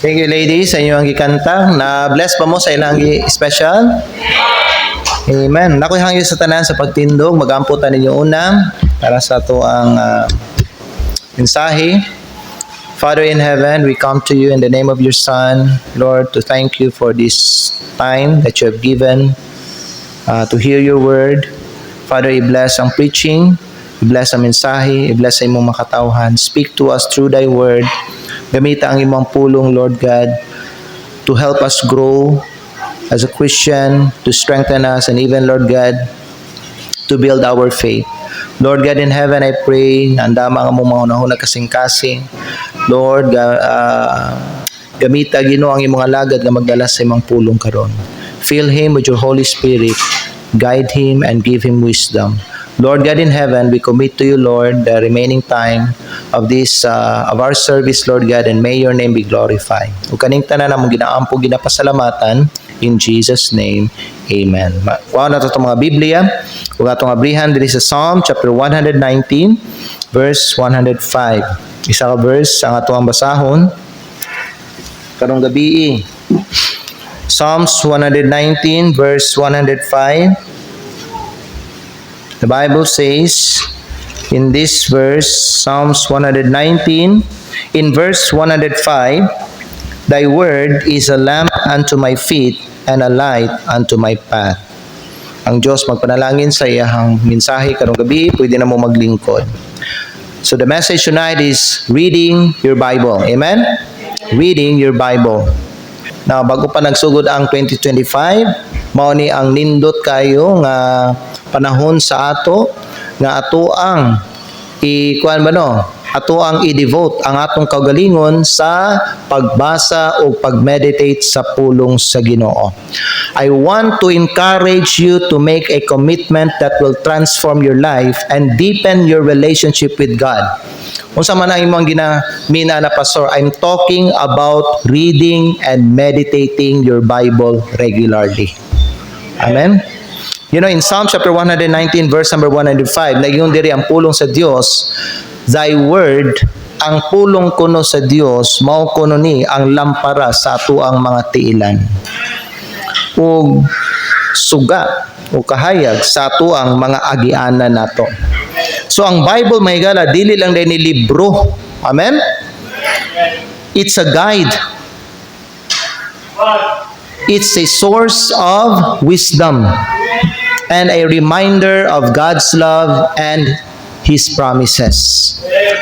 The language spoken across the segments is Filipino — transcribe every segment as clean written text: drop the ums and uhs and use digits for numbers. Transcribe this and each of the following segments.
Thank you ladies sa inyong gikanta. Na bless pa mo sa ilang special. Amen. Nakoy hangyo sa tanan sa pagtindog, magamputan ninyo una para sa to ang mensahe. Father in heaven, we come to you in the name of your Son, Lord, to thank you for this time that you have given to hear your word. Father, i-bless ang preaching, i-bless ang mensahe, i-bless ang imong makatawhan. Speak to us through thy word. Gamita ang imong pulong, Lord God, to help us grow as a Christian, to strengthen us, and even, Lord God, to build our faith. Lord God in heaven, I pray na andama ang among maunahon na kasing-kasing. Lord, gamita Ginoo ang imong alagad nga magdala sa imong pulong karon. Fill him with your Holy Spirit, guide him and give him wisdom. Lord God in heaven, we commit to you, Lord, the remaining time of this of our service, Lord God, and may your name be glorified. Ug kaning tanan namong ginaampo ginapasalamatan in Jesus name. Amen. Kuha na to mga Biblia. Ug atong abrihan diri sa Psalm chapter 119 verse 105. Isa ka verse ang atong basahon karong gabi. Psalms 119 verse 105. The Bible says in this verse, Psalms 119, in verse 105, thy word is a lamp unto my feet and a light unto my path. Ang Diyos magpanalangin sa iyang mensahe karong gabi, pwede na mo maglingkod. So the message tonight is reading your Bible. Amen? Reading your Bible. Now, bago pa nagsugod ang 2025, mao ni ang nindot kayo nga panahon sa ato nga ato ang ato ang i-devote ang atong kaugalingon sa pagbasa o pag-meditate sa pulong sa Ginoo. I want to encourage you to make a commitment that will transform your life and deepen your relationship with God. Unsa man ang imong ginamina na pastor, I'm talking about reading and meditating your Bible regularly. Amen? You know, in Psalm chapter 119, verse number 105, nagyon diri ang pulong sa Dios, thy word, ang pulong kuno sa Dios, mao kuno ni ang lampara sa ato ang mga tiilan. O suga o kahayag sa ato ang mga agianan nato. So ang Bible mahigala dili lang din ni libro. Amen? It's a guide. It's a source of wisdom and a reminder of God's love and His promises.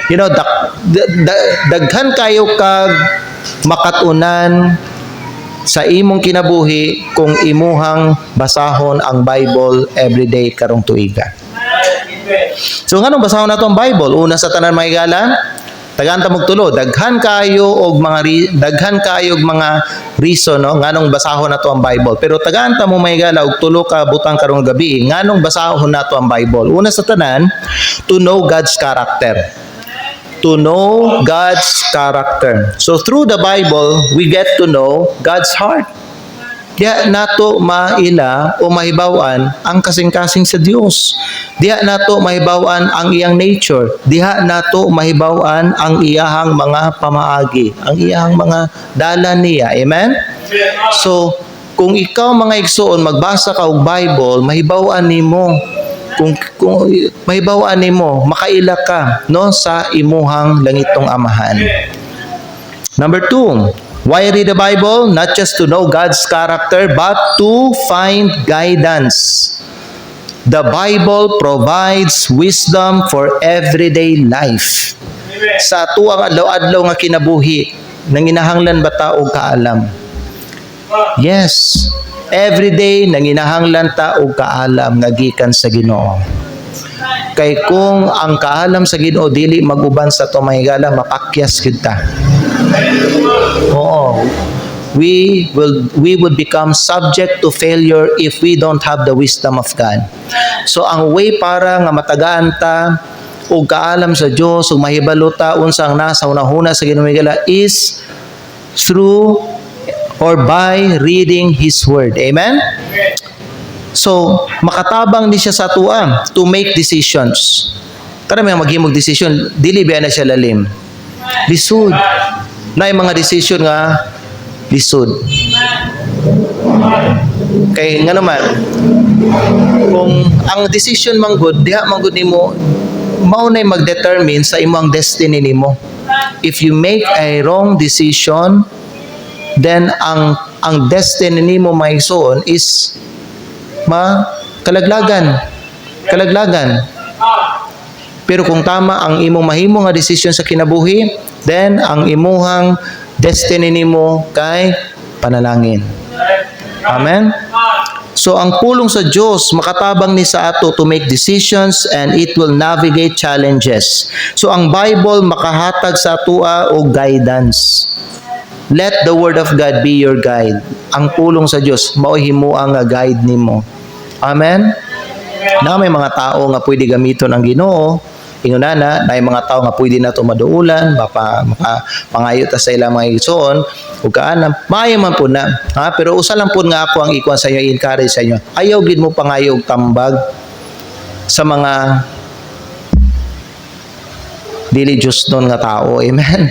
You know, daghan kayo kag makatunan sa imong kinabuhi kung imuhang basahon ang Bible everyday karong tuiga. So nganong basahon nato ang Bible? Una sa tanan mahigala, tagaan ta magtulo, daghan kayo og mga reason no nganong basahon nato ang Bible. Pero tagaan ta mo mahigala og tulo ka butang karong gabi, nganong basahon nato ang Bible. Una sa tanan, to know God's character. To know God's character. So through the Bible, we get to know God's heart. Diya nato maila o mahibawan ang kasing-kasing sa Dios. Diya nato mahibawan ang iyang nature. Diya nato mahibawan ang iyahang mga pamaagi, ang iyahang mga dalan niya. Amen? So, kung ikaw mga igsoon magbasa ka og Bible, mahibawan nimo kung mahibawan nimo makaila ka no sa imuhang langitong amahan. Number 2, why read the Bible? Not just to know God's character, but to find guidance. The Bible provides wisdom for everyday life. Sa tuang adlaw-adlaw nga kinabuhi, nanginahanglan ba ta og kaalam? Yes. Every day nanginahanglan ta og kaalam nga gikan sa Ginoo. Kay kung ang kaalam sa Ginoo dili maguban sa to mahigala, mapakyas kita. Oo. We would become subject to failure if we don't have the wisdom of God. So ang way para nga matagaan ta og kaalam sa Dios ug mahibalo ta unsang nasa hunahuna sa Ginoo is through or by reading His Word. Amen? So, makatabang ni siya sa tuwa to make decisions. Kada may maghimog decision, dili ba na siya lalim. Lisod. Na yung mga decision nga lisod. Kay nga naman, kung ang decision man good, diha man good nimo, mao nay mag-determine sa imong destiny nimo. If you make a wrong decision, then ang destiny nimo maigsoon is kalaglagan. Pero kung tama ang imong mahimo nga decision sa kinabuhi, then ang imuhang destiny nimo kay panalangin. Amen? So ang pulong sa Diyos makatabang ni sa ato to make decisions and it will navigate challenges. So ang Bible makahatag sa atoa og guidance. Let the Word of God be your guide. Ang pulong sa Diyos mao himuang nga guide nimo. Amen? Na may mga tao nga pwede gamiton ang Ginoo, ingunana, na mga tao nga pwede na ito maduulan, pangayo ta sa ilang mga igsoon, ug kaanam, maayo man po na. Ha? Pero usa lang po nga ako ang ikuan sa inyo, encourage sa inyo. Ayaw gid mo pangayo og tambag sa mga dili Diyos nun nga tao. Amen?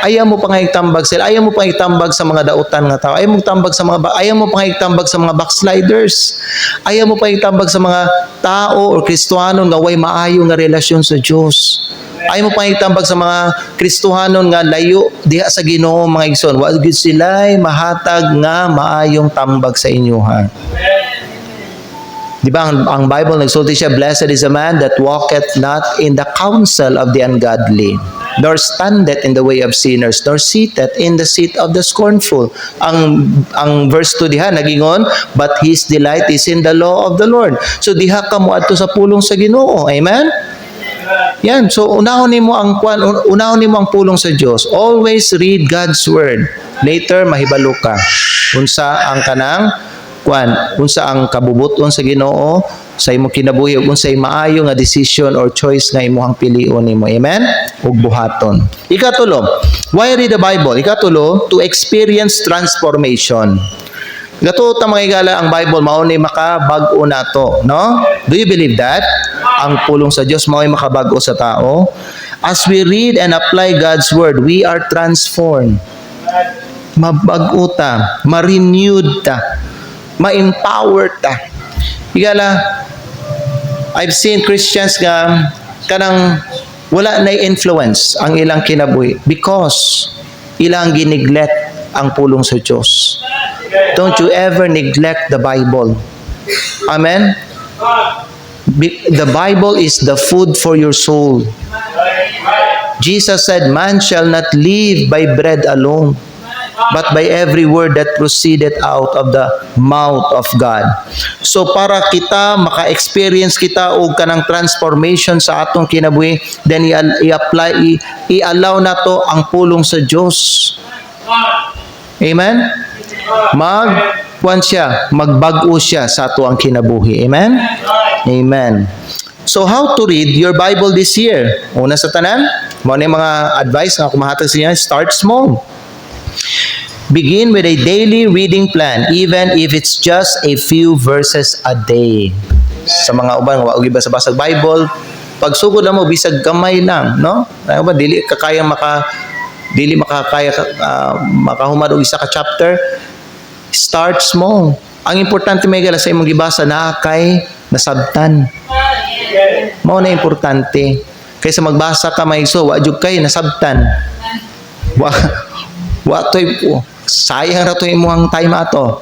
Ayaw mo pang itambag sila. Ayaw mo pang itambag sa mga dautan nga tao. Ayaw mo pang itambag sa mga backsliders. Ayaw mo pang itambag sa mga tao o Kristohanon nga way maayo nga relasyon sa Dios. Ayaw mo pang itambag sa mga Kristohanon nga layo diha sa Ginoo mga igsoon. Wa gid sila'y mahatag nga maayong tambag sa inyo ha. Di ba ang Bible nagsulti siya, blessed is a man that walketh not in the counsel of the ungodly, nor standeth in the way of sinners, nor sitteth in the seat of the scornful. Ang verse 2 diha nagingon, but his delight is in the law of the Lord. So diha ka mo adto sa pulong sa Ginoo. Amen? Yan. So unahon nimo ang pulong sa Dios. Always read God's word. Later mahibalo ka unsa ang kanang unsa ang kabubuton sa Ginoo sa imong kinabuhi ug unsay maayo nga decision or choice nga imong pilion nimo. Amen? Ug buhaton. Ikatulo, why read the Bible? Ikatulo, to experience transformation. Gato ta mga igala, ang Bible mao ni makabag-o nato, no? Do you believe that? Ang pulong sa Dios mao ay makabag-o sa tao. As we read and apply God's word, we are transformed. Mabag-o ta, ma-renewed ta, ma-empower ta. Igala, I've seen Christians nga kanang wala na influence ang ilang kinabuhi because ilang gineglect ang pulong sa Diyos. Don't you ever neglect the Bible. Amen? The Bible is the food for your soul. Jesus said, man shall not live by bread alone, but by every word that proceeded out of the mouth of God. So para kita maka-experience kita og kanang transformation sa atong kinabuhi, then i-allow na to ang pulong sa Dios. Amen? Magbag-o siya sa ato ang kinabuhi. Amen? Amen. So how to read your Bible this year? Una sa tanan, mo ni mga advice nga kumahatag sa inyo, start small. Begin with a daily reading plan, even if it's just a few verses a day. Sa mga uban, wag basa-basa Bible, pagsugod na mo, bisag gamay lang, no? Ano ba, dili makakaya makahumad og isa ka chapter. Start small. Ang importante may gala sa imong gibasa na kay nasabtan. Mao na importante. Kaysa magbasa ka maiso, wa jud kay nasabtan. Wa toy sayang ra to imong time ato.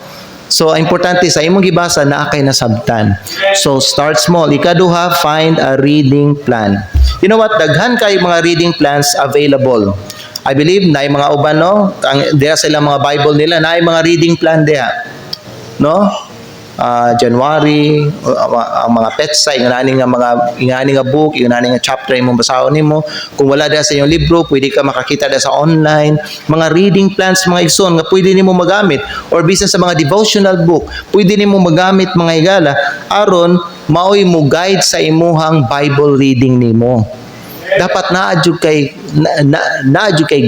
So importante sa imong gibasa na kay nasabtan. So start small. Ikaduha, find a reading plan. You know what? Daghan kay mga reading plans available. I believe na yung mga uban, no? Diya sa ilang mga Bible nila, na yung mga reading plan diya. No? January, ang mga petsa, ingani nga book, ingani nga chapter imong basahon nimo. Kung wala diya sa inyong libro, pwede ka makakita diya sa online. Mga reading plans, mga igsoon, nga pwede nimo magamit. Or bisan sa mga devotional book, pwede nimo magamit mga higala, aron maoy mo guide sa imuhang Bible reading nimo. Dapat naadyo kay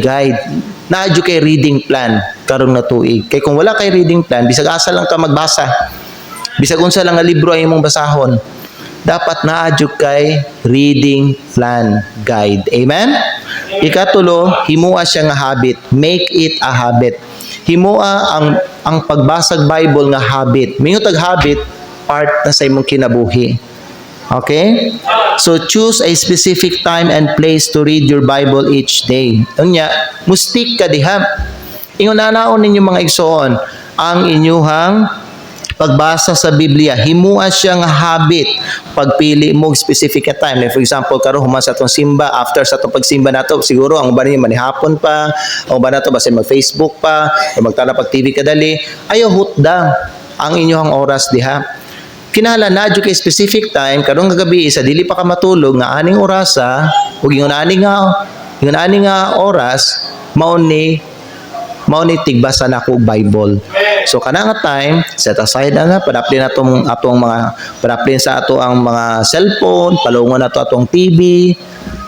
guide, naadyo kay reading plan karong na tuig. Kay kung wala kay reading plan, bisag asa lang ka magbasa, bisag unsa lang nga libro ay imong basahon, dapat naadyo kay reading plan guide. Amen? Ikatulo, himua siya nga habit. Make it a habit. Himua ang pagbasag Bible nga habit. Mingon tag habit, part na sa imong kinabuhi. Okay? So choose a specific time and place to read your Bible each day. Unya, mustik ka diha. Ingon nanaon ninyo mga igsoon ang inyuhang pagbasa sa Biblia. Himua siya nga habit. Pagpili mo specific ka time. Like for example, karon human sa atong simba, after sa atong pagsimba nato, siguro ang uban niyo manihapon pa, ang uban nato basta mag-Facebook pa, o magtala pag TV kadali. Ayo hutda ang inyong oras diha. Kinahanglan na kay specific time karong gabi isa dili pa ka matulog nga aning orasa ug ingon ani nga oras mao ni tigbasa nako Bible. So kana nga time set aside na padaplin atong mga padaplin sa ato ang mga cellphone, palungon nato atong TV.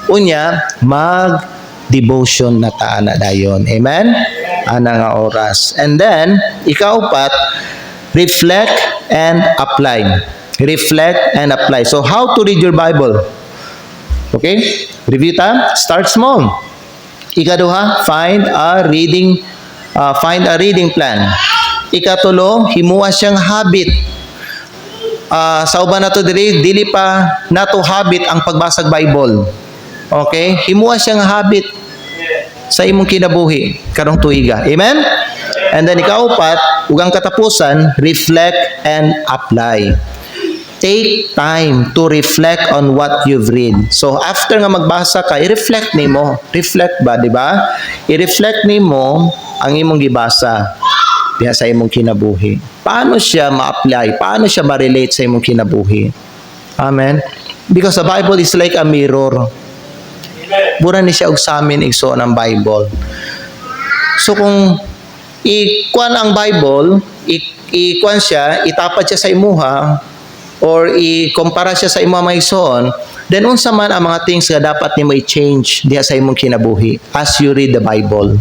Unya mag devotion na ta na dayon. Amen. Ana nga oras. And then ikaupat, reflect and apply. Reflect and apply. So how to read your Bible? Okay? Review ta. Start small. Ikaduha, find a reading plan. Ikatulo, himua siyang habit. Sa uban nato dili pa nato habit ang pagbasag Bible. Okay? Himua siyang habit sa imong kinabuhi karong tuiga. Amen? And then ikaupat, ugang katapusan, reflect and apply. Take time to reflect on what you've read. So after nga magbasa ka, i-reflect nimo. Reflect ba, di ba? I-reflect nimo ang imong gibasa diha sa imong kinabuhi. Paano siya ma-apply? Paano siya ma-relate sa imong kinabuhi? Amen? Because the Bible is like a mirror. Mura ni siya og sa amin igsoon ang Bible. So kung ikuan ang Bible, ikuan siya, itapat siya sa imuha, or i-kumpara siya sa imong mga igsoon, then unsa man ang mga things nga dapat nimo i-change diha sa imong kinabuhi as you read the Bible.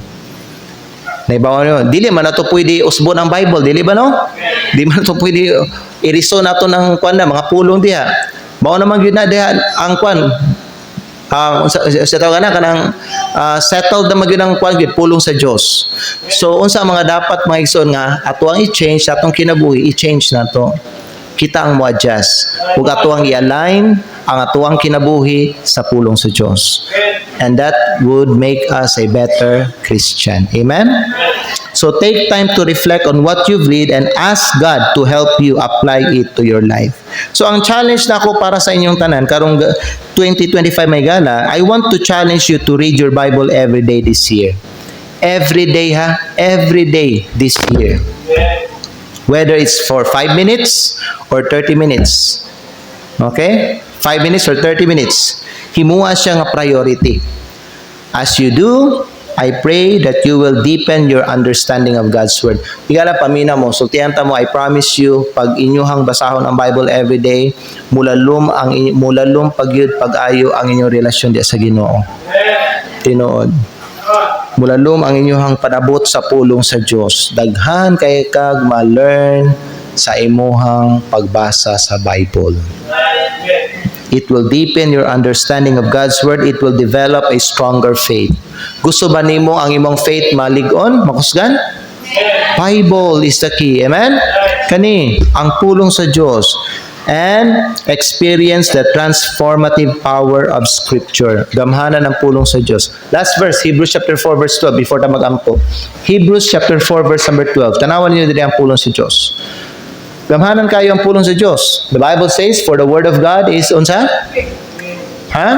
Naibaw nyo, dili man nato pwede usbon ang Bible, dili ba no? Di man nato pwede iriso nato ng kuan na mga pulong diha. Mao naman gyud na diha ang kuan. Sa tawag na kanang settled na magyud ang kuan gyud pulong sa Dios. So unsa ang mga dapat mga igsoon nga ato ang i-change sa atong kinabuhi, i-change nato. Kita ang mo-adjust. Ug ato ang i-align ang atuang kinabuhi sa pulong sa Dios. And that would make us a better Christian. Amen? So take time to reflect on what you've read and ask God to help you apply it to your life. So ang challenge na ako para sa inyong tanan, karong 2025 may gala, I want to challenge you to read your Bible every day this year. Every day ha? Every day this year. Whether it's for 5 minutes or 30 minutes. Okay? 5 minutes or 30 minutes. Himua siya nga priority. As you do, I pray that you will deepen your understanding of God's Word. Tigala pamina mo, sultihan ta mo, I promise you, pag inyuhang basahon ang Bible every day, mulalum pagyud pag-ayo ang inyong relasyon diya sa Ginoo. Tinuod. Mulalum ang inyuhang panabot sa pulong sa Dios. Daghan kay kag ma-learn sa imuhang pagbasa sa Bible. It will deepen your understanding of God's Word. It will develop a stronger faith. Gusto ba nimo ang imong faith malig-on, makusgan? Bible is the key. Amen? Kani, ang pulong sa Diyos. And experience the transformative power of Scripture. Gamhanan ang pulong sa Diyos. Last verse, Hebrews chapter 4 verse 12, before ta mag-ampo. Hebrews chapter 4 verse number 12. Tanawan niyo dili ang pulong sa Diyos. Gamhanan kayo ang pulong sa Diyos. The Bible says, for the word of God is, unsa? Ha?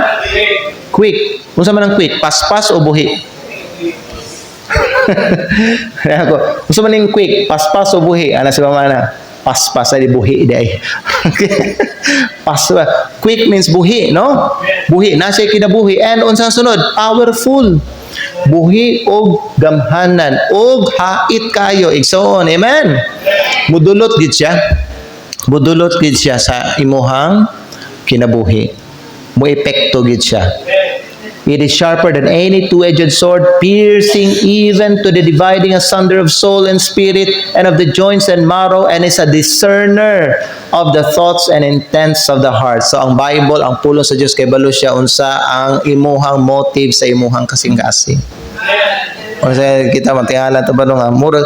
Quick. Unsa man ang quick? Paspas o buhi? Unsa man ang quick? Paspas o buhi? Ana si mama na? Paspas ay buhi day. Paspas. Quick means buhi, no? Buhi. Nasa kinabuhi. And unsa sunod? Powerful. Buhi og gamhanan og hait kayo igsoon. Amen. Mudulot gid siya. Mudulot gid siya sa imuhang kinabuhi. Mo epekto gid siya. It is sharper than any two-edged sword, piercing even to the dividing asunder of soul and spirit, and of the joints and marrow, and is a discerner of the thoughts and intents of the heart. So ang Bible, ang pulong sa Diyos kay balo siya unsa ang imuhang motive sa imuhang kasing-kasing. O sa kita matingala ta ba nga mura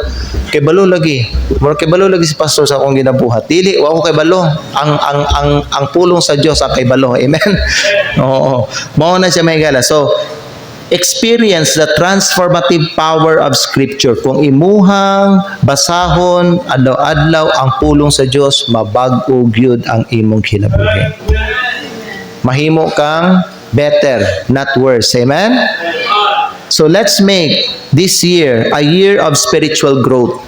kay balo lagi. Mura kay balo lagi si pastor sa akong ginabuhat. Dili wa ko kay balo. Ang pulong sa Dios ang kay balo. Amen. Oo. Mao na siya may gala. So experience the transformative power of Scripture. Kung imuhang basahon adlaw-adlaw ang pulong sa Dios, mabag-o gyud ang imong kinabuhi. Mahimo kang better, not worse. Amen? So let's make this year a year of spiritual growth.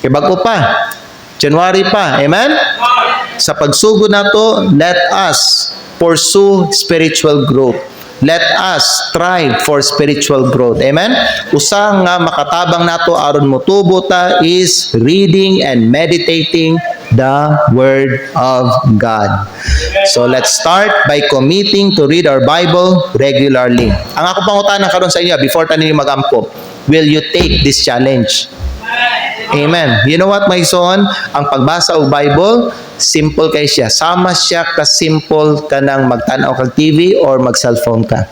Kaya bago pa, January pa. Amen? Sa pagsugod nato, let us pursue spiritual growth. Let us strive for spiritual growth. Amen? Usa nga makatabang nato aron motubo ta is reading and meditating the Word of God. So let's start by committing to read our Bible regularly. Ang ako pangutana karon sa inyo before ta ninyo magampo, will you take this challenge? Amen. You know what, my son? Ang pagbasa og Bible, simple kay siya. Sama siya ka simple kanang magtanaw kag TV or mag-cellphone ka.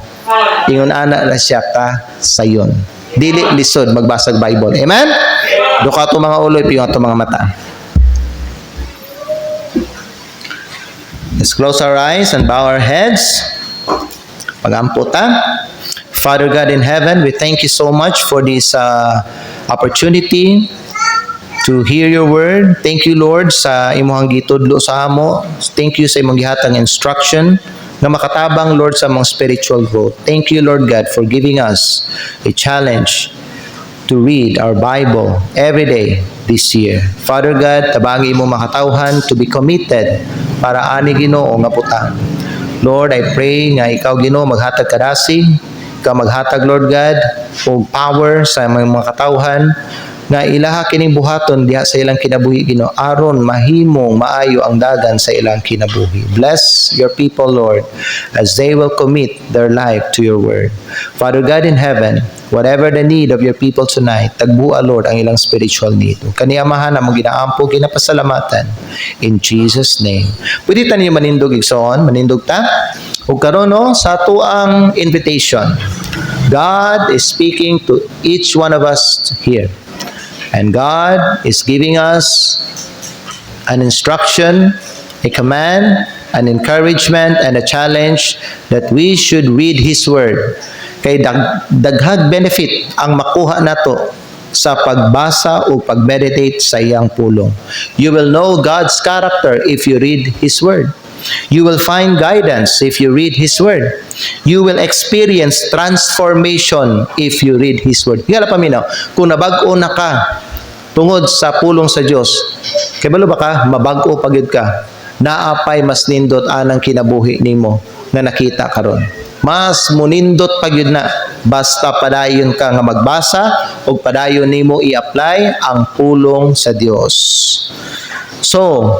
Ingon ana na siya ka sayon. Dili lisod magbasa og Bible. Amen? Duka to mga ulo, piyon to mga mata. Let's close our eyes and bow our heads. Pagampo ta. Father God in heaven, we thank you so much for this opportunity to hear your word. Thank you, Lord, sa imong gitudlo sa amo. Thank you sa imong gihatag instruction nga makatabang, Lord, sa among spiritual growth. Thank you, Lord God, for giving us a challenge to read our Bible every day this year. Father God, tabagi mo makatawhan to be committed para ani Ginoo nga puta. Lord, I pray nga ikaw Ginoo maghatag kadasig, ikaw maghatag, Lord God, og power sa mga katawhan nga ilaha kining buhaton diha sa ilang kinabuhi Ginoo aron mahimong maayo ang dagan sa ilang kinabuhi. Bless your people, Lord, as they will commit their life to your word. Father God in heaven, whatever the need of your people tonight, tagbuha, Lord, ang ilang spiritual need. Kani amahan na mo ginaampo, ginapasalamatan. In Jesus' name. Pwede ta niyo manindog igsoon, manindog ta. Ug karon no, sa ato ang invitation, God is speaking to each one of us here. And God is giving us an instruction, a command, an encouragement, and a challenge that we should read His Word. Kay daghag benefit ang makuha nato sa pagbasa o pag-meditate sa iyang pulong. You will know God's character if you read His Word. You will find guidance if you read His Word. You will experience transformation if you read His Word. Hingala paminaw, kung nabag-o na ka tungod sa pulong sa Dios, kay balo ba ka, mabag-o pagid ka, naapay mas nindot anang kinabuhi nimo nga nakita karon. Mas munindot pagid na basta padayon ka nga magbasa o padayon nimo i-apply ang pulong sa Dios. So,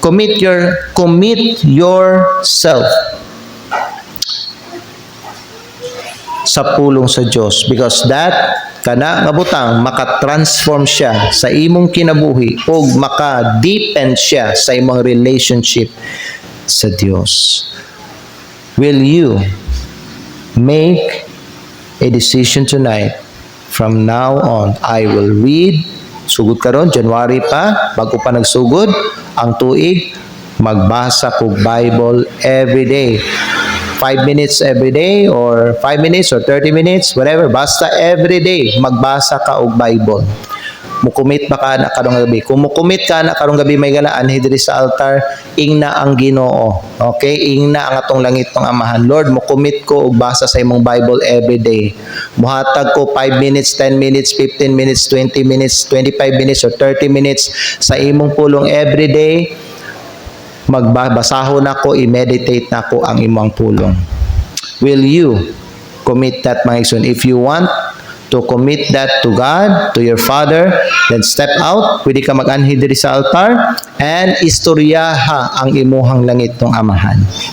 commit yourself sa pulong sa Dios because that kana nga butang maka-transform siya sa imong kinabuhi o maka-deepen siya sa imong relationship sa Dios. Will you make a decision tonight? From now on, I will read. Sugod karon January pa, bago pa nagsugod ang tuig, magbasa ko Bible every day. 5 minutes every day or 5 minutes or 30 minutes, whatever, basta every day magbasa ka og Bible. Mukumit ba ka na karong gabi? Kung mukumit ka na karong gabi may galaan diri sa altar, ingna ang Ginoo. Okay? Ingna ang atong langit ng Amahan. Lord, mukumit ko og basa sa imong Bible every day. Muhatag ko 5 minutes, 10 minutes, 15 minutes, 20 minutes, 25 minutes or 30 minutes sa imong pulong every day. Magbabasahon ako, i-meditate na ako ang imong pulong. Will you commit that, mga igsoon? If you want to commit that to God, to your Father, then step out, pwede ka mag-anhi diri sa altar, and istoryaha ang imuhang langit ng Amahan.